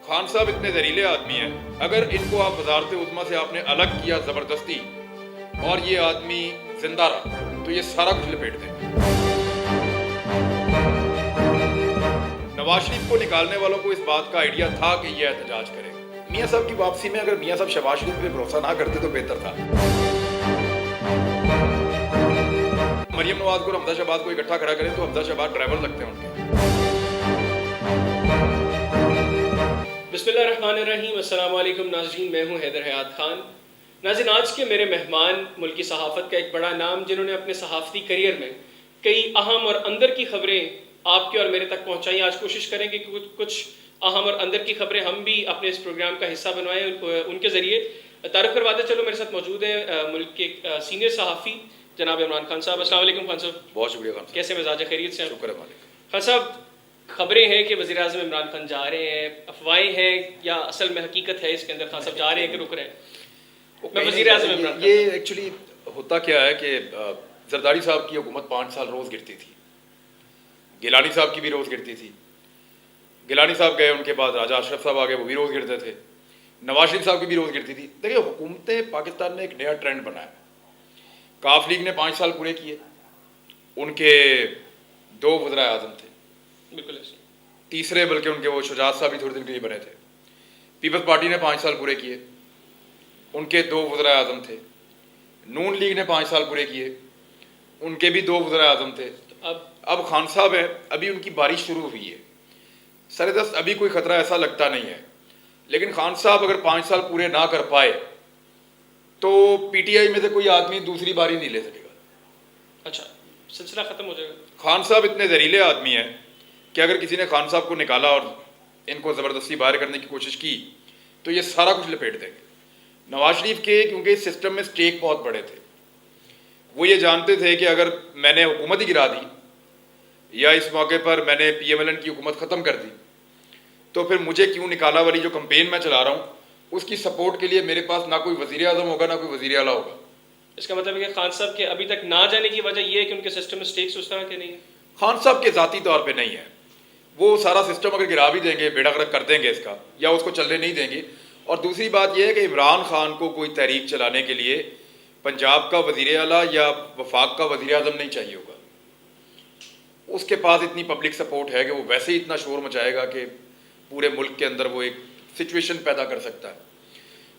खान साहब इतने जहरीले आदमी हैं, अगर इनको आप वजारत उज़्मा से आपने अलग किया ज़बरदस्ती और ये आदमी जिंदा रहा तो ये सारा कुछ लपेट देंगे। नवाज शरीफ को निकालने वालों को इस बात का आइडिया था कि ये एहतजाज करेगा। मियाँ साहब की वापसी में अगर मियाँ साहब शहबाज शरीफ पे भरोसा ना करते तो बेहतर था। मरियम नवाज को और हमजा शहबाज को इकट्ठा खड़ा करें तो हमजा शहबाज ड्राइवर लगते हैं उनके। बिस्मिल्लाहिर्रहमानिर्रहीम, अस्सलाम वालेकुम नाज़रीन, मैं हूं हैदर हयात खान। नाज़रीन, आज के मेरे मेहमान मुल्की सहाफ़त का एक बड़ा नाम, जिन्होंने अपने सहाफ़ती करियर में कई अहम और अंदर की खबरें आपके और मेरे तक पहुंचाई। आज कोशिश करेंगे कि कुछ अहम और अंदर की खबरें हम भी अपने इस प्रोग्राम का हिस्सा बनवाएं। उनके ज़रिए तारुफ करवाते चलो। मेरे साथ मौजूद है मुल्क के सीनियर सहाफ़ी जनाब इमरान खान साहब। अस्सलाम वालेकुम खान साहब। बहुत शुक्रिया खान साहब। कैसे मिजाज खैरियत से? शुक्र है मालिक। खान साहब, खबरें हैं कि वज़ीर आज़म इमरान खान जा रहे हैं, अफवाहें हैं या असल में हकीकत है इसके अंदर? खान साहब जा रहे हैं कि रुक रहे हैं? मैं वज़ीर आज़म इमरान खान, ये एक्चुअली होता क्या है कि जरदारी साहब की हुकूमत 5 साल रोज़ गिरती थी, गिलानी साहब की भी रोज़ गिरती थी। गिलानी साहब गए, उनके बाद राजा अशरफ साहब आ गए, वो भी रोज़ गिरते थे। नवाज शरीफ साहब की भी रोज़ गिरती थी। देखिए, हुकूमतें पाकिस्तान में एक नया ट्रेंड बनाया। काफ लीग ने 5 साल पूरे किए, उनके 2 वज़ीर आज़म थे, बिल्कुल ऐसे। तीसरे बल्कि उनके वो शुजात साहब भी थोड़े दिन के लिए बने थे। पीपल्स पार्टी ने 5 साल पूरे किए, उनके 2 वज़ीर आज़म थे। नून लीग ने 5 साल पूरे किए, उनके भी 2 वज़ीर आज़म थे। अब खान साहब है, अभी उनकी बारिश शुरू हुई है, सरदस्त अभी कोई ख़तरा ऐसा लगता नहीं है। लेकिन खान साहब अगर 5 साल पूरे ना कर पाए तो पीटीआई में से कोई आदमी दूसरी बारी नहीं ले सकेगा। अच्छा, सिलसिला ख़त्म हो जाएगा। खान साहब इतने जहरीले आदमी हैं कि अगर किसी ने खान साहब को निकाला और इनको ज़बरदस्ती बाहर करने की कोशिश की तो ये सारा कुछ लपेट देंगे। नवाज शरीफ के क्योंकि इस सिस्टम में स्टेक बहुत बड़े थे, वो ये जानते थे कि अगर मैंने हुकूमत ही गिरा दी या इस मौके पर मैंने PMLN की हुकूमत ख़त्म कर दी तो फिर मुझे क्यों निकाला वाली जो कंपेन मैं चला रहा हूँ उसकी सपोर्ट के लिए मेरे पास ना कोई वज़ीर आज़म होगा ना कोई वज़ीर आला होगा। इसका मतलब है कि खान साहब के अभी तक ना जाने की वजह यह है कि उनके सिस्टम में स्टेक्स उस तरह के नहीं है। खान साहब के ज़ाती तौर पे नहीं है, वो सारा सिस्टम अगर गिरा भी देंगे, बेड़ा गर्क कर देंगे इसका, या उसको चलने नहीं देंगे। और दूसरी बात यह है कि इमरान खान को कोई तहरीक चलाने के लिए पंजाब का वज़ीर आला या वफाक का वज़ीर आज़म नहीं चाहिए होगा। उसके पास इतनी पब्लिक सपोर्ट है कि वो वैसे ही इतना शोर मचाएगा कि पूरे मुल्क के अंदर वो एक सिचुएशन पैदा कर सकता है।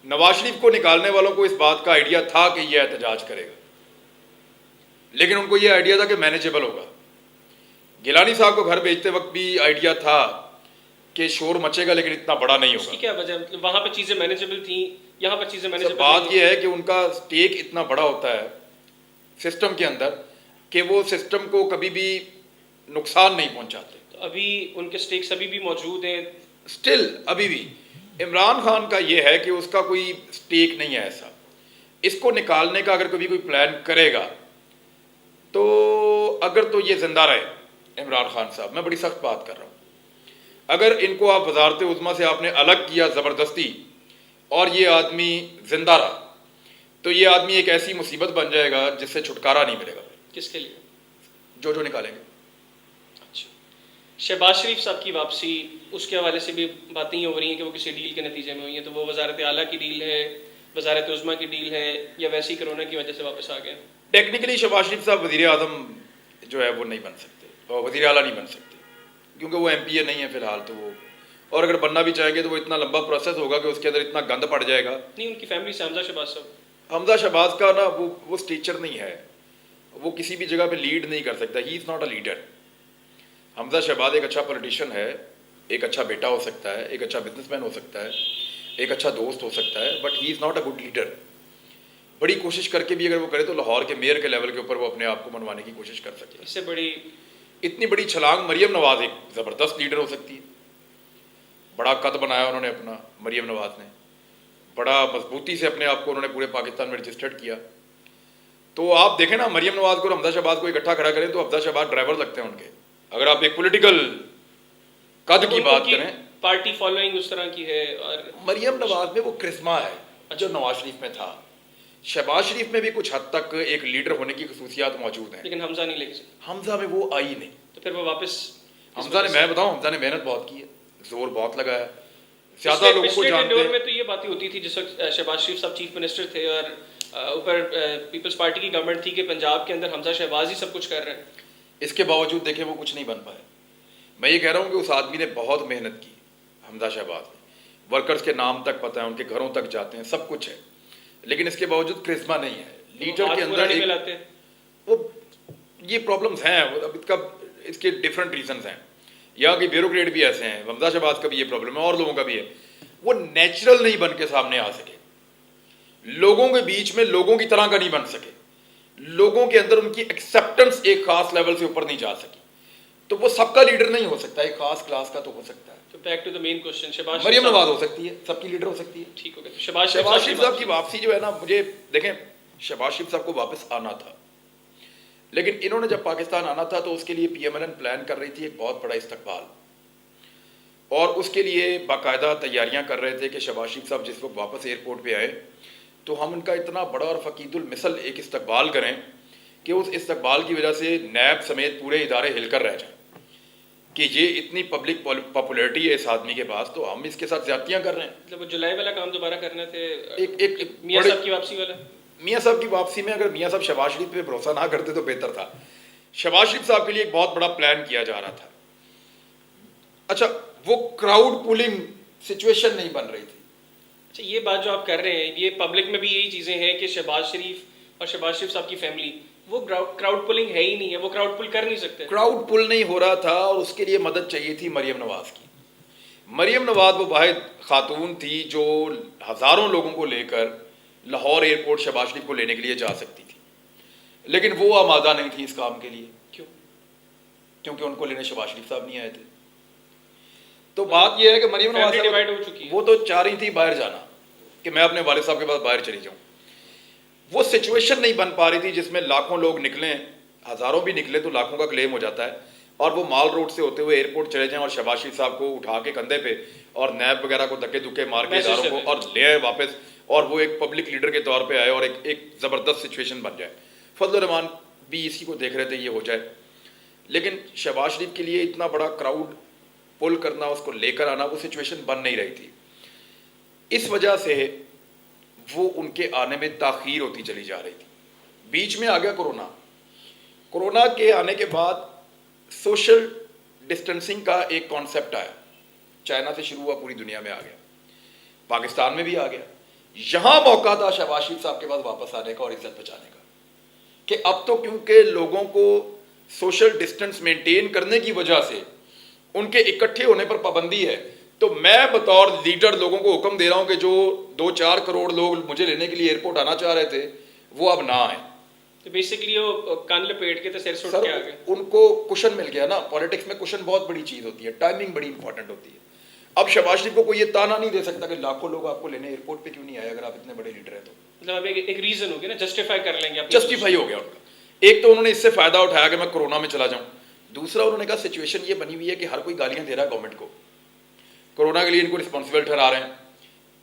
नवाज शरीफ को निकालने वालों को इस बात का आइडिया था कि यह एहतजाज करेगा, लेकिन उनको यह आइडिया था कि मैनेजेबल होगा। गिलानी साहब को घर भेजते वक्त भी आइडिया था कि शोर मचेगा लेकिन इतना बड़ा नहीं होगा। क्या वजह? मतलब वहाँ पर चीज़ें मैनेजेबल थी, यहाँ पर चीज़ें मैनेजेबल। बात यह है कि उनका स्टेक इतना बड़ा होता है सिस्टम के अंदर कि वो सिस्टम को कभी भी नुकसान नहीं पहुंचाते। तो अभी उनके स्टेक्स अभी भी मौजूद हैं स्टिल अभी भी। इमरान खान का ये है कि उसका कोई स्टेक नहीं है ऐसा। इसको निकालने का अगर कभी कोई प्लान करेगा तो अगर तो ये जिंदा रहे इमरान खान साहब, मैं बड़ी सख्त बात कर रहा हूँ, अगर इनको आप वजारत उज़्मा से आपने अलग किया ज़बरदस्ती और ये आदमी जिंदा रहा तो ये आदमी एक ऐसी मुसीबत बन जाएगा जिससे छुटकारा नहीं मिलेगा। किसके लिए? जो निकालेंगे। अच्छा, शहबाज शरीफ साहब की वापसी, उसके हवाले से भी बातें हो रही हैं कि वो किसी डील के नतीजे में हुई हैं। तो वो वजारत आला की डील है, वजारत उज़्मा की डील है, या वैसे ही कोरोना की वजह से वापस आ गए? टेक्निकली शहबाज शरीफ साहब वज़ीर आज़म जो है वो नहीं बन सकते और वज़ीर आला नहीं बन सकते क्योंकि वो MPA नहीं है फिलहाल तो वो, और अगर बनना भी चाहेंगे तो वो इतना लंबा प्रोसेस होगा कि उसके अंदर इतना गंद पड़ जाएगा। नहीं, उनकी फैमिली से हमजा शहबाज साहब, हमजा शहबाज का ना वो टीचर नहीं है, वो किसी भी जगह पे लीड नहीं कर सकता। He is not a leader. Hamza Shahbaz एक अच्छा पॉलिटिशियन है, एक अच्छा बेटा हो सकता है, एक अच्छा बिजनेसमैन हो सकता है, एक अच्छा दोस्त हो सकता है, but he is not a good leader. बड़ी कोशिश करके भी अगर वो करे तो लाहौर के मेयर के लेवल के ऊपर वो अपने आप को मनवाने की कोशिश कर सके। इससे बड़ी इतनी बड़ी छलांग मरियम नवाज एक ज़बरदस्त लीडर हो सकती है। बड़ा कद बनाया उन्होंने अपना, मरियम नवाज ने बड़ा मजबूती से अपने आप को उन्होंने पूरे पाकिस्तान में रजिस्टर्ड किया। तो आप देखें ना, मरियम नवाज को और हमजा शहबाज को इकट्ठा खड़ा करें तो हमजा शहबाज ड्राइवर लगते हैं उनके। अगर आप एक पॉलिटिकल कद की बात करें, पार्टी फॉलोइंग उस तरह की है, और मरियम नवाज में वो क्रिस्मा है जो नवाज शरीफ में था। शहबाज शरीफ में भी कुछ हद तक एक लीडर होने की खसूसियात मौजूद हैं, लेकिन हमजा नहीं लेके। हमजा में वो आई नहीं। तो फिर वो वापस हमजा ने, मैं बताऊं, हमजा ने मेहनत बहुत की है, जोर बहुत लगाया, زیادہ لوگوں کو پچھلے جانتے ٹینیور ہیں. میں تو یہ باتیں ہوتی تھی جس وقت شہباز شریف صاحب چیف منسٹر تھے اور اوپر پیپلز پارٹی کی گورنمنٹ تھی کہ پنجاب کے اندر حمزہ شہباز ہی سب کچھ کر رہے ہیں. اس کے باوجود دیکھیں وہ کچھ نہیں بن پائے. میں یہ کہہ رہا ہوں کہ اس آدمی نے بہت محنت کی, حمزہ شہباز نے. ورکرز کے نام تک پتہ ہے, ان کے گھروں تک جاتے ہیں, سب کچھ ہے, لیکن اس کے باوجود کرزما نہیں ہے لیڈر کے اندر. وہ یہ پرابلمس ہیں, اس کے ڈفرینٹ ریزنز ہیں. یہاں کے بیوروکریٹ بھی ایسے ہیں, حمزہ شہباز کا بھی یہ پرابلم ہے, اور لوگوں کا بھی ہے. وہ نیچرل نہیں بن کے سامنے آ سکے, لوگوں کے بیچ میں لوگوں کی طرح کا نہیں بن سکے, لوگوں کے اندر ان کی ایکسیپٹنس ایک خاص لیول سے اوپر نہیں جا سکی. تو وہ سب کا لیڈر نہیں ہو سکتا, ایک خاص کلاس کا تو ہو سکتا ہے. تو back to the main question, Shahbaz Maryam Nawaz ہو سکتی ہے, سب کی لیڈر ہو سکتی ہے. ٹھیک ہو گیا. شہباز شریف صاحب کی واپسی جو ہے نا, مجھے دیکھیں شہباز شریف صاحب کو واپس آنا تھا, لیکن انہوں نے جب پاکستان آنا تھا تو اس کے لیے P M L N plan کر رہی تھی ایک بہت بڑا استقبال, اور اس کے لیے باقاعدہ تیاریاں کر رہے تھے کہ شہباز شریف صاحب جس وقت واپس ایئرپورٹ پہ آئے تو ہم ان کا اتنا بڑا اور فقید المثل ایک استقبال کریں کہ اس استقبال کی وجہ سے نیب سمیت پورے ادارے ہل کر رہ جائیں کہ یہ اتنی پبلک پاپولیرٹی ہے اس آدمی کے پاس, تو ہم اس کے ساتھ زیادتیاں کر رہے ہیں. مطلب وہ جولائی والا کام دوبارہ کرنا تھے, ایک میاں صاحب کی واپسی والا. میاں صاحب کی واپسی میں اگر میاں صاحب شہباز شریف پہ بھروسہ نہ کرتے تو بہتر تھا. شہباز شریف صاحب کے لیے ایک بہت بڑا پلان کیا جا رہا تھا. اچھا, وہ کراؤڈ پولنگ سچویشن نہیں بن رہی تھی. اچھا, یہ بات جو آپ کر رہے ہیں, یہ پبلک میں بھی یہی چیزیں ہیں کہ شہباز شریف اور شہباز شریف صاحب کی فیملی وہ کراؤڈ پولنگ ہے ہی نہیں ہے, وہ کراؤڈ پول کر نہیں سکتے. کراؤڈ پل نہیں ہو رہا تھا, اور اس کے لیے مدد چاہیے تھی مریم نواز کی. مریم نواز وہ واحد خاتون تھی جو ہزاروں لوگوں کو لے کر لاہور ایئرپورٹ شہباز شریف کو لینے کے لیے جا سکتی تھی, لیکن وہ آمادہ نہیں تھی اس کام کے لیے. کیوں؟ کیونکہ ان کو لینے شہباز شریف صاحب نہیں آئے تھے. تو بات یہ ہے کہ مریم نواز ڈیوائڈ ہو چکی ہے. وہ تو چاہ رہی تھی باہر جانا کہ میں اپنے والد صاحب کے پاس باہر چلی جاؤں. وہ سچویشن نہیں بن پا رہی تھی جس میں لاکھوں لوگ نکلیں, ہزاروں بھی نکلے تو لاکھوں کا کلیم ہو جاتا ہے, اور وہ مال روڈ سے ہوتے ہوئے ایئرپورٹ چلے جائیں اور شہباز شریف صاحب کو اٹھا کے کندھے پہ اور نیب وغیرہ کو دھکے دھکے مار کے اداروں کو اور لے آئے واپس, اور وہ ایک پبلک لیڈر کے طور پہ آئے اور ایک زبردست سچویشن بن جائے. فضل الرحمان بھی اسی کو دیکھ رہے تھے یہ ہو جائے, لیکن شہباز شریف کے لیے اتنا بڑا کراؤڈ پل کرنا, اس کو لے کر آنا, وہ سچویشن بن نہیں رہی تھی. اس وجہ سے وہ ان کے آنے میں تاخیر ہوتی چلی جا رہی تھی. بیچ میں آ گیا کورونا. کورونا کے آنے کے بعد سوشل ڈسٹینسنگ کا ایک کانسیپٹ آیا, چائنا سے شروع ہوا, پوری دنیا میں آ گیا, پاکستان میں بھی آ گیا. یہاں موقع تھا شہباز شریف صاحب کے پاس واپس آنے کا اور عزت بچانے کا, کہ اب تو کیونکہ لوگوں کو سوشل ڈسٹینس مینٹین کرنے کی وجہ سے ان کے اکٹھے ہونے پر پابندی ہے, تو میں بطور لیڈر لوگوں کو حکم دے رہا ہوں کہ جو 2-4 کروڑ لوگ مجھے لینے کے لیے ایئرپورٹ آنا چاہ رہے تھے وہ اب نہ آئیں. تو بیسیکلی وہ کان لپیٹ کے تو سر سٹ کے آ گئے. ان کو کشن مل گیا نا. پالیٹکس میں کشن بہت بڑی چیز ہوتی ہے, ٹائمنگ بڑی امپورٹنٹ ہوتی ہے. اب شہباز شریف کو کوئی یہ تانا نہیں دے سکتا کہ لاکھوں لوگ آپ کو لینے ایئرپورٹ پہ کیوں نہیں آئے اگر آپ اتنے بڑے لیڈر ہیں تو. مطلب اب ایک ریزن ہو گیا نا, جسٹیفائی کر لیں گے. جسٹیفائی ہو گیا ان کا. ایک تو انہوں نے اس سے فائدہ اٹھایا کہ میں کورونا میں چلا جاؤں. دوسرا انہوں نے کہا سچویشن یہ بنی ہوئی ہے کہ ہر کوئی گالیاں دے رہا ہے گورنمنٹ کو, کورونا کے لیے ان کو رسپانسبل ٹھہرا رہے ہیں,